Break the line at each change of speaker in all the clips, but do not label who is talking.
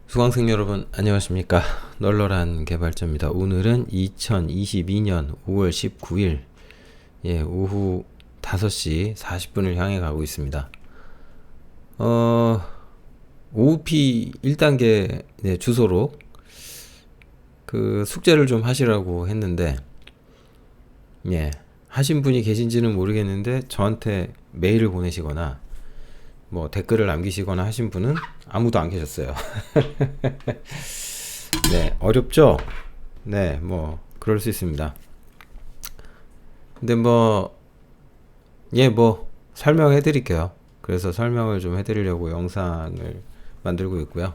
수강생 여러분 안녕하십니까. 널널한 개발자입니다. 오늘은 2022년 5월 19일 오후 5시 40분을 향해 가고 있습니다. OOP 1단계 주소로 그 숙제를 좀 하시라고 했는데 하신 분이 계신지는 모르겠는데 저한테 메일을 보내시거나 뭐 댓글을 남기시거나 하신 분은 아무도 안 계셨어요. 네, 어렵죠? 네, 뭐 그럴 수 있습니다. 근데 뭐 설명해 드릴게요. 그래서 설명을 좀 해드리려고 영상을 만들고 있고요.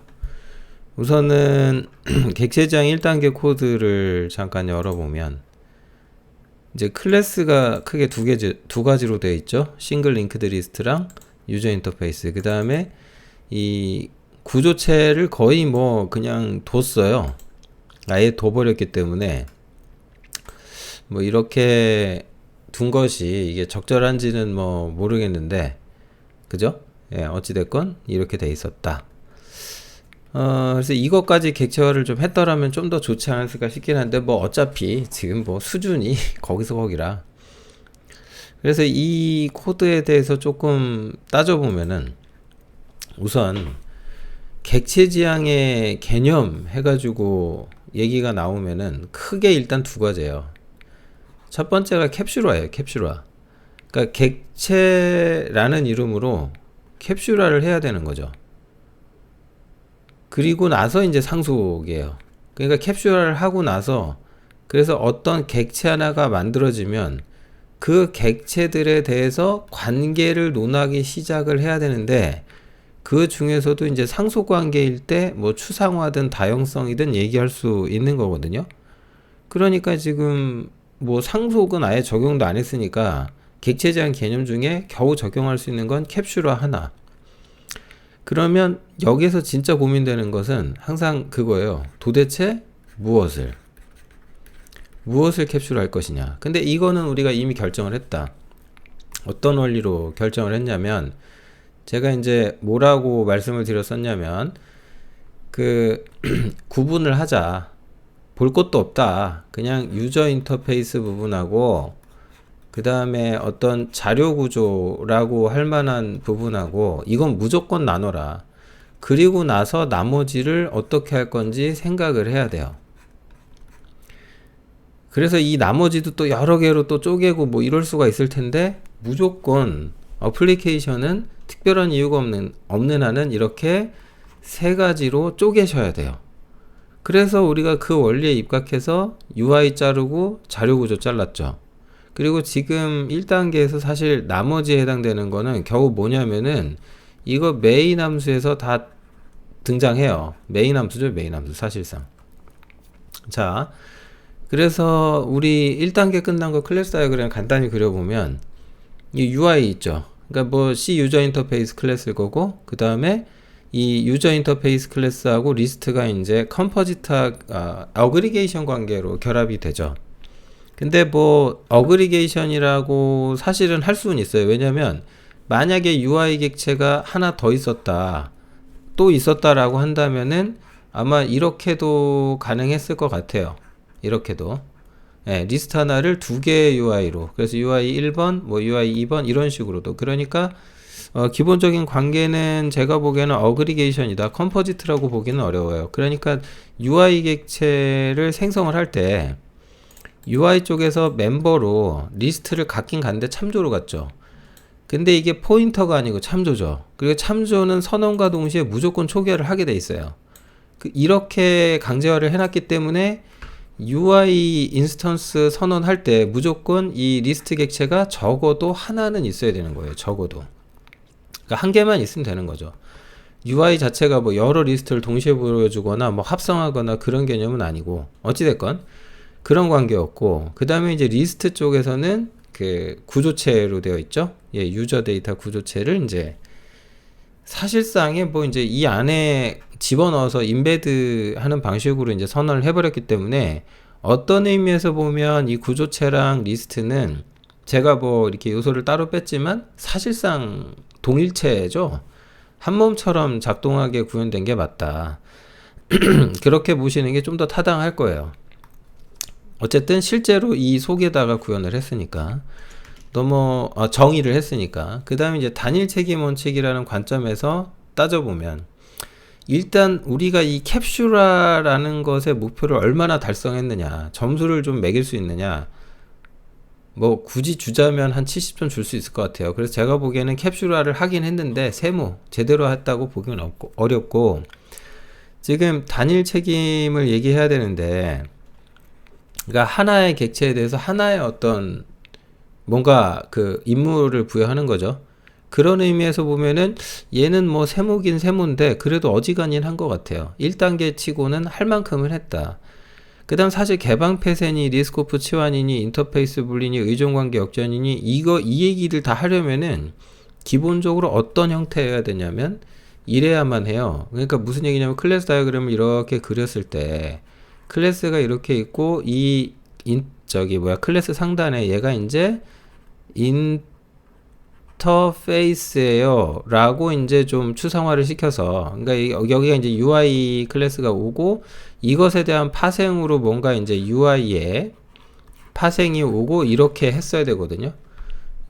우선은 객체지향 1단계 코드를 잠깐 열어보면 이제 클래스가 크게 두 가지로 되어 있죠. 싱글 링크드 리스트랑 유저 인터페이스. 그 다음에 이 구조체를 거의 뭐 그냥 뒀어요. 아예 둬버렸기 때문에 뭐 이렇게 둔 것이 이게 적절한지는 뭐 모르겠는데, 그죠? 어찌됐건 이렇게 돼 있었다. 그래서 이것까지 객체화를 좀 했더라면 좀 더 좋지 않았을까 싶긴 한데, 뭐 어차피 지금 뭐 수준이 거기서 거기라. 그래서 이 코드에 대해서 조금 따져보면은 우선 객체지향의 개념 해가지고 얘기가 나오면은 크게 일단 두 가지예요. 첫 번째가 캡슐화예요. 캡슐화. 그러니까 객체라는 이름으로 캡슐화를 해야 되는 거죠. 그리고 나서 이제 상속이에요. 그러니까 캡슐화를 하고 나서 그래서 어떤 객체 하나가 만들어지면 그 객체들에 대해서 관계를 논하기 시작을 해야 되는데, 그 중에서도 이제 상속 관계일 때 뭐 추상화든 다형성이든 얘기할 수 있는 거거든요. 그러니까 지금 뭐 상속은 아예 적용도 안 했으니까 객체지향 개념 중에 겨우 적용할 수 있는 건 캡슐화 하나. 그러면 여기서 진짜 고민되는 것은 항상 그거예요. 도대체 무엇을 캡슐할 것이냐. 근데 이거는 우리가 이미 결정을 했다. 어떤 원리로 결정을 했냐면, 제가 이제 뭐라고 말씀을 드렸었냐면, 그 구분을 하자. 볼 것도 없다. 그냥 유저 인터페이스 부분하고 그 다음에 어떤 자료 구조라고 할 만한 부분하고 이건 무조건 나눠라. 그리고 나서 나머지를 어떻게 할 건지 생각을 해야 돼요. 그래서 이 나머지도 또 여러 개로 또 쪼개고 뭐 이럴 수가 있을 텐데, 무조건 어플리케이션은 특별한 이유가 없는 한은 이렇게 세 가지로 쪼개셔야 돼요. 그래서 우리가 그 원리에 입각해서 UI 자르고 자료 구조 잘랐죠. 그리고 지금 1단계에서 사실 나머지에 해당되는 거는 겨우 뭐냐면은 이거 메인 함수에서 다 등장해요. 메인 함수죠, 메인 함수 사실상. 자, 그래서 우리 1단계 끝난 거 클래스 다이어그램 간단히 그려보면 이 UI 있죠. 그러니까 뭐 C 유저 인터페이스 클래스일 거고, 그 다음에 이 유저 인터페이스 클래스하고 리스트가 이제 어그리게이션 관계로 결합이 되죠. 근데 뭐 어그리게이션이라고 사실은 할 수는 있어요. 왜냐면 만약에 UI 객체가 하나 더 있었다, 또 있었다라고 한다면은 아마 이렇게도 가능했을 것 같아요. 이렇게도 리스트 하나를 두 개의 UI로, 그래서 UI 1번 뭐 UI 2번 이런 식으로도. 그러니까 기본적인 관계는 제가 보기에는 어그리게이션이다. 컴포지트라고 보기는 어려워요. 그러니까 UI 객체를 생성을 할 때 UI 쪽에서 멤버로 리스트를 갖긴 갔는데 참조로 갔죠. 근데 이게 포인터가 아니고 참조죠. 그리고 참조는 선언과 동시에 무조건 초기화를 하게 돼 있어요. 이렇게 강제화를 해놨기 때문에 UI 인스턴스 선언할 때 무조건 이 리스트 객체가 적어도 하나는 있어야 되는 거예요. 적어도. 그러니까 한 개만 있으면 되는 거죠. UI 자체가 뭐 여러 리스트를 동시에 보여주거나 뭐 합성하거나 그런 개념은 아니고, 어찌됐건 그런 관계였고, 그 다음에 이제 리스트 쪽에서는 그 구조체로 되어 있죠. 유저 데이터 구조체를 이제 사실상에 뭐 이제 이 안에 집어넣어서 인베드 하는 방식으로 이제 선언을 해버렸기 때문에, 어떤 의미에서 보면 이 구조체랑 리스트는 제가 뭐 이렇게 요소를 따로 뺐지만 사실상 동일체죠. 한 몸처럼 작동하게 구현된 게 맞다. 그렇게 보시는 게 좀 더 타당할 거예요. 어쨌든 실제로 이 속에다가 구현을 했으니까 너무 정의를 했으니까 그 다음에 이제 단일 책임 원칙이라는 관점에서 따져보면 일단 우리가 이 캡슐화라는 것의 목표를 얼마나 달성했느냐, 점수를 좀 매길 수 있느냐, 뭐 굳이 주자면 한 70점 줄 수 있을 것 같아요. 그래서 제가 보기에는 캡슐화를 하긴 했는데 세모 제대로 했다고 보기는 어렵고, 지금 단일 책임을 얘기해야 되는데, 그러니까 하나의 객체에 대해서 하나의 어떤 뭔가 그 임무를 부여하는 거죠. 그런 의미에서 보면은 얘는 뭐 세모긴 세모인데 그래도 어지간히 한 것 같아요. 1단계 치고는 할 만큼은 했다. 그 다음 사실 개방 폐쇄니 리스코프 치환이니 인터페이스 분리니 의존관계 역전이니 이 얘기를 다 하려면은 기본적으로 어떤 형태여야 되냐면 이래야만 해요. 그러니까 무슨 얘기냐면 클래스 다이어그램을 이렇게 그렸을 때 클래스가 이렇게 있고 클래스 상단에 얘가 이제 인터페이스예요 라고 이제 좀 추상화를 시켜서, 그러니까 여기가 이제 UI 클래스가 오고 이것에 대한 파생으로 뭔가 이제 UI에 파생이 오고 이렇게 했어야 되거든요.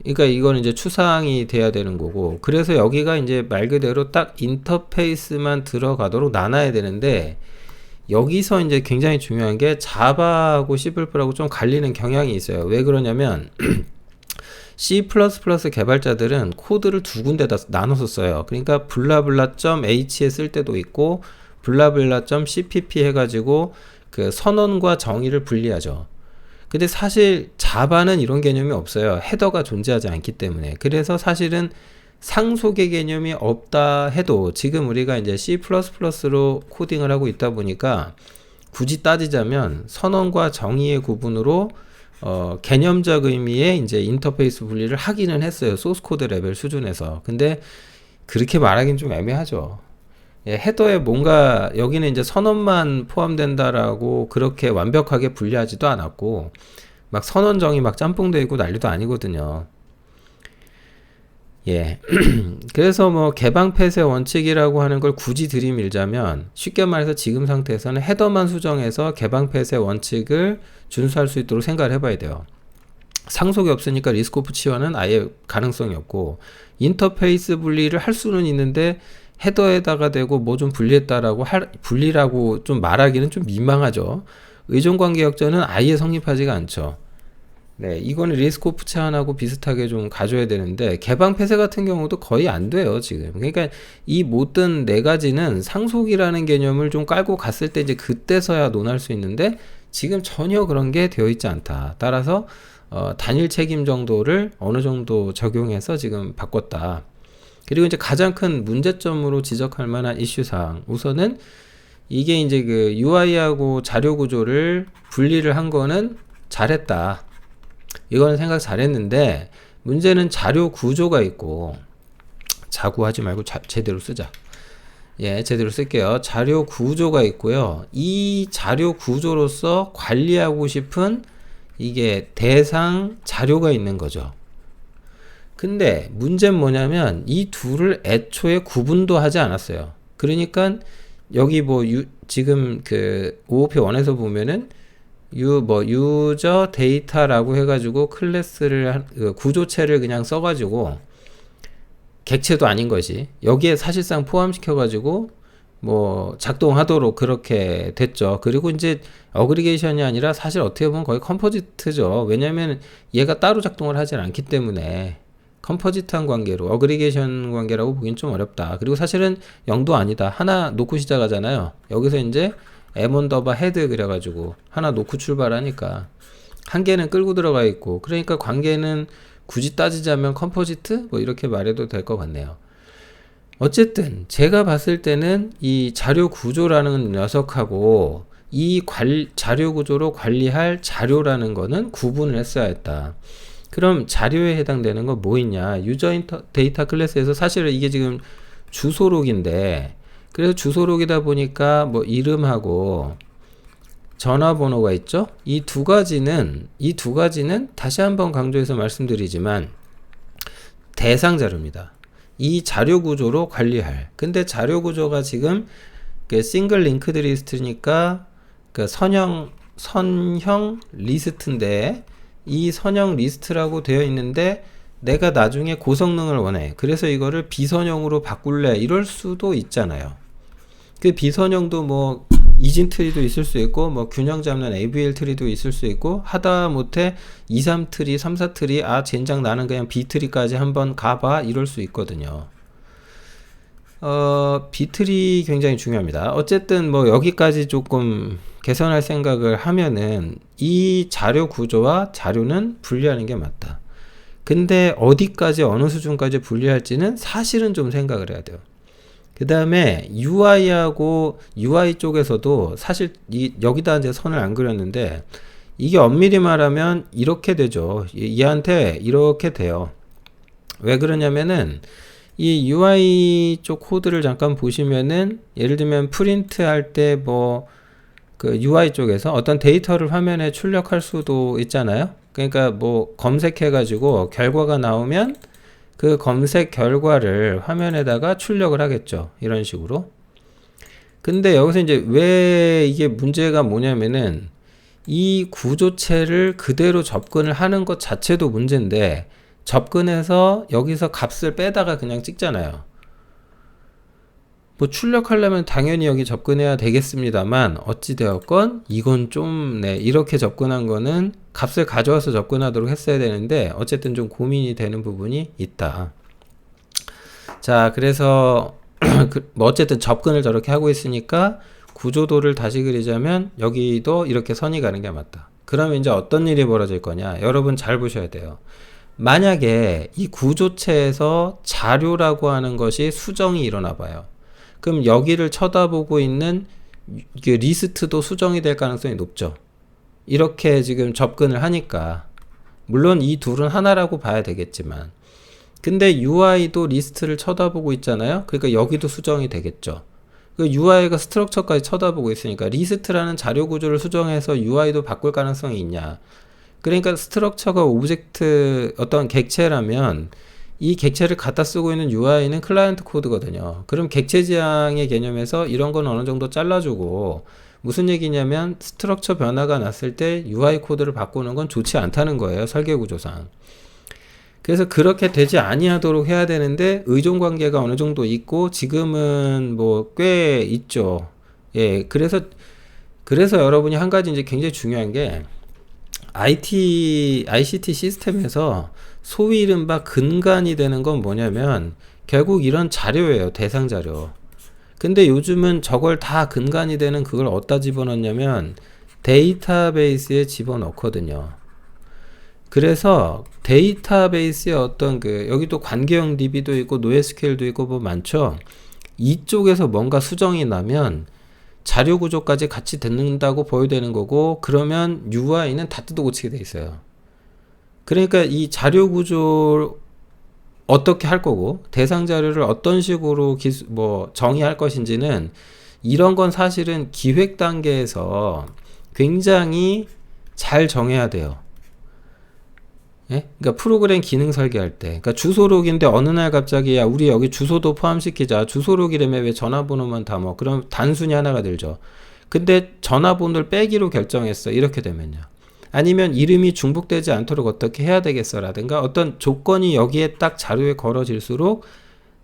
그러니까 이거는 이제 추상이 돼야 되는 거고, 그래서 여기가 이제 말 그대로 딱 인터페이스만 들어가도록 나눠야 되는데, 여기서 이제 굉장히 중요한 게 자바하고 C++하고 좀 갈리는 경향이 있어요. 왜 그러냐면 C++ 개발자들은 코드를 두 군데다 나눠서 써요. 그러니까 블라블라.h에 쓸 때도 있고 블라블라.cpp 해가지고 그 선언과 정의를 분리하죠. 근데 사실 자바는 이런 개념이 없어요. 헤더가 존재하지 않기 때문에. 그래서 사실은 상속의 개념이 없다 해도 지금 우리가 이제 C++로 코딩을 하고 있다 보니까 굳이 따지자면 선언과 정의의 구분으로 개념적 의미의 이제 인터페이스 분리를 하기는 했어요. 소스 코드 레벨 수준에서. 근데 그렇게 말하기는 좀 애매하죠. 예, 헤더에 뭔가 여기는 이제 선언만 포함된다라고 그렇게 완벽하게 분리하지도 않았고 막 선언 정의 막 짬뽕되어 있고 난리도 아니거든요. 예. 그래서 뭐 개방 폐쇄 원칙이라고 하는 걸 굳이 들이밀자면 쉽게 말해서 지금 상태에서는 헤더만 수정해서 개방 폐쇄 원칙을 준수할 수 있도록 생각을 해봐야 돼요. 상속이 없으니까 리스코프 치환은 아예 가능성이 없고, 인터페이스 분리를 할 수는 있는데 헤더에다가 대고 뭐 좀 분리했다라고 분리라고 좀 말하기는 좀 민망하죠. 의존관계 역전은 아예 성립하지가 않죠. 네, 이거는 리스코프 치환하고 비슷하게 좀 가져야 되는데 개방 폐쇄 같은 경우도 거의 안 돼요, 지금. 그러니까 이 모든 네 가지는 상속이라는 개념을 좀 깔고 갔을 때 이제 그때서야 논할 수 있는데 지금 전혀 그런 게 되어 있지 않다. 따라서 단일 책임 정도를 어느 정도 적용해서 지금 바꿨다. 그리고 이제 가장 큰 문제점으로 지적할 만한 이슈사항, 우선은 이게 이제 그 UI하고 자료 구조를 분리를 한 거는 잘했다. 이거는 생각 잘했는데 문제는 자료 구조가 있고, 자구하지 말고 제대로 쓰자. 예, 제대로 쓸게요. 자료 구조가 있고요. 이 자료 구조로서 관리하고 싶은 이게 대상 자료가 있는 거죠. 근데 문제는 뭐냐면 이 둘을 애초에 구분도 하지 않았어요. 그러니까 여기 뭐 지금 그 OOP1에서 보면은 유저 데이터라고 해가지고 클래스를 구조체를 그냥 써가지고 객체도 아닌 것이 여기에 사실상 포함시켜가지고 뭐 작동하도록 그렇게 됐죠. 그리고 이제 어그리게이션이 아니라 사실 어떻게 보면 거의 컴포지트죠. 왜냐면 얘가 따로 작동을 하진 않기 때문에 컴포지트한 관계로 어그리게이션 관계라고 보긴 좀 어렵다. 그리고 사실은 0도 아니다. 하나 놓고 시작하잖아요. 여기서 이제 m_헤드 그래가지고 하나 놓고 출발하니까 한 개는 끌고 들어가 있고, 그러니까 관계는 굳이 따지자면 컴포지트 뭐 이렇게 말해도 될 것 같네요. 어쨌든 제가 봤을 때는 이 자료 구조라는 녀석하고 이 자료 구조로 관리할 자료라는 거는 구분을 했어야 했다. 그럼 자료에 해당되는 건 뭐 있냐? 유저 데이터 클래스에서 사실은 이게 지금 주소록인데, 그래서 주소록이다 보니까 뭐 이름하고 전화번호가 있죠? 이 두 가지는 다시 한번 강조해서 말씀드리지만 대상 자료입니다. 이 자료 구조로 관리할. 근데 자료 구조가 지금 그 싱글 링크드 리스트니까 그 선형 리스트인데, 이 선형 리스트라고 되어 있는데 내가 나중에 고성능을 원해. 그래서 이거를 비선형으로 바꿀래. 이럴 수도 있잖아요. 그 비선형도 뭐 이진 트리도 있을 수 있고, 뭐 균형 잡는 AVL 트리도 있을 수 있고, 하다 못해 2, 3 트리, 3, 4 트리, 아 젠장 나는 그냥 B 트리까지 한번 가봐. 이럴 수 있거든요. B 트리 굉장히 중요합니다. 어쨌든 뭐 여기까지 조금 개선할 생각을 하면은 이 자료 구조와 자료는 분리하는 게 맞다. 근데 어디까지 어느 수준까지 분리할지는 사실은 좀 생각을 해야 돼요. 그 다음에 UI하고 UI 쪽에서도 사실 여기다 이제 선을 안 그렸는데, 이게 엄밀히 말하면 이렇게 되죠. 얘한테 이렇게 돼요. 왜 그러냐면은 이 UI 쪽 코드를 잠깐 보시면은, 예를 들면 프린트 할 때 뭐 그 UI 쪽에서 어떤 데이터를 화면에 출력할 수도 있잖아요. 그러니까 뭐 검색해 가지고 결과가 나오면 그 검색 결과를 화면에다가 출력을 하겠죠. 이런 식으로. 근데 여기서 이제 왜 이게 문제가 뭐냐면은, 이 구조체를 그대로 접근을 하는 것 자체도 문제인데, 접근해서 여기서 값을 빼다가 그냥 찍잖아요. 뭐 출력하려면 당연히 여기 접근해야 되겠습니다만, 어찌되었건 이건 좀 이렇게 접근한 거는 값을 가져와서 접근하도록 했어야 되는데, 어쨌든 좀 고민이 되는 부분이 있다. 자, 그래서 뭐 어쨌든 접근을 저렇게 하고 있으니까 구조도를 다시 그리자면 여기도 이렇게 선이 가는 게 맞다. 그러면 이제 어떤 일이 벌어질 거냐? 여러분 잘 보셔야 돼요. 만약에 이 구조체에서 자료라고 하는 것이 수정이 일어나 봐요. 그럼 여기를 쳐다보고 있는 리스트도 수정이 될 가능성이 높죠. 이렇게 지금 접근을 하니까. 물론 이 둘은 하나라고 봐야 되겠지만, 근데 UI도 리스트를 쳐다보고 있잖아요. 그러니까 여기도 수정이 되겠죠. UI가 스트럭처까지 쳐다보고 있으니까 리스트라는 자료 구조를 수정해서 UI도 바꿀 가능성이 있냐. 그러니까 스트럭처가 오브젝트 어떤 객체라면 이 객체를 갖다 쓰고 있는 UI는 클라이언트 코드거든요. 그럼 객체 지향의 개념에서 이런 건 어느 정도 잘라주고, 무슨 얘기냐면 스트럭처 변화가 났을 때 UI 코드를 바꾸는 건 좋지 않다는 거예요. 설계 구조상. 그래서 그렇게 되지 아니하도록 해야 되는데, 의존 관계가 어느 정도 있고 지금은 뭐 꽤 있죠. 예, 그래서 여러분이 한 가지 이제 굉장히 중요한 게, ICT 시스템에서 소위 이른바 근간이 되는 건 뭐냐면 결국 이런 자료예요. 대상 자료. 근데 요즘은 저걸 다 근간이 되는 그걸 어디다 집어넣냐면 데이터베이스에 집어넣거든요. 그래서 데이터베이스의 어떤 여기도 관계형 DB도 있고 NoSQL도 있고 뭐 많죠. 이쪽에서 뭔가 수정이 나면 자료 구조까지 같이 듣는다고 보여되는 거고, 그러면 UI는 다 뜯어 고치게 돼 있어요. 그러니까 이 자료 구조 어떻게 할 거고, 대상 자료를 어떤 식으로 정의할 것인지는, 이런 건 사실은 기획 단계에서 굉장히 잘 정해야 돼요. 예? 그러니까 프로그램 기능 설계할 때, 그러니까 주소록인데 어느 날 갑자기 야 우리 여기 주소도 포함시키자. 주소록이라며 왜 전화번호만 담어? 그럼 단순히 하나가 들죠. 근데 전화번호를 빼기로 결정했어. 이렇게 되면요. 아니면 이름이 중복되지 않도록 어떻게 해야 되겠어? 라든가 어떤 조건이 여기에 딱 자료에 걸어질수록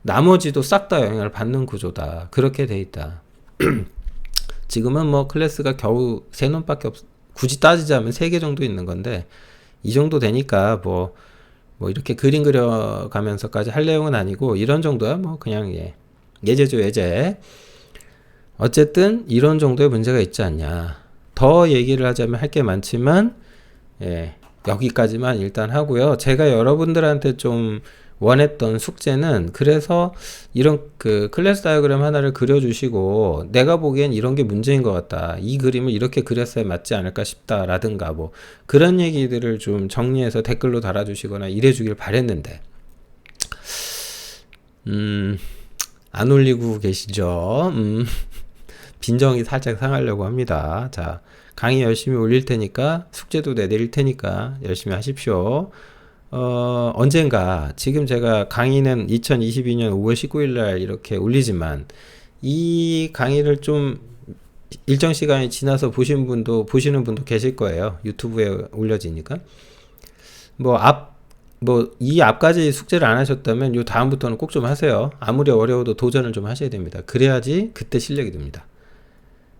나머지도 싹 다 영향을 받는 구조다. 그렇게 돼 있다. 지금은 뭐 클래스가 겨우 3놈밖에 굳이 따지자면 3개 정도 있는 건데, 이 정도 되니까 뭐 이렇게 그림 그려가면서까지 할 내용은 아니고, 이런 정도야 뭐 그냥 예제죠, 예제. 어쨌든 이런 정도의 문제가 있지 않냐. 더 얘기를 하자면 할 게 많지만 여기까지만 일단 하고요. 제가 여러분들한테 좀 원했던 숙제는, 그래서 이런 클래스 다이어그램 하나를 그려주시고 내가 보기엔 이런 게 문제인 것 같다, 이 그림을 이렇게 그렸어야 맞지 않을까 싶다 라든가 뭐 그런 얘기들을 좀 정리해서 댓글로 달아주시거나 이래 주길 바랬는데 안 올리고 계시죠. 빈정이 살짝 상하려고 합니다. 자, 강의 열심히 올릴 테니까, 숙제도 내드릴 테니까 열심히 하십시오. 언젠가, 지금 제가 강의는 2022년 5월 19일 날 이렇게 올리지만 이 강의를 좀 일정 시간이 지나서 보시는 분도 계실 거예요. 유튜브에 올려지니까. 이 앞까지 숙제를 안 하셨다면 요 다음부터는 꼭 좀 하세요. 아무리 어려워도 도전을 좀 하셔야 됩니다. 그래야지 그때 실력이 됩니다.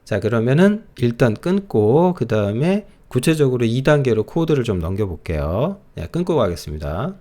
자, 그러면은 일단 끊고 그 다음에 구체적으로 2단계로 코드를 좀 넘겨 볼게요. 자, 끊고 가겠습니다.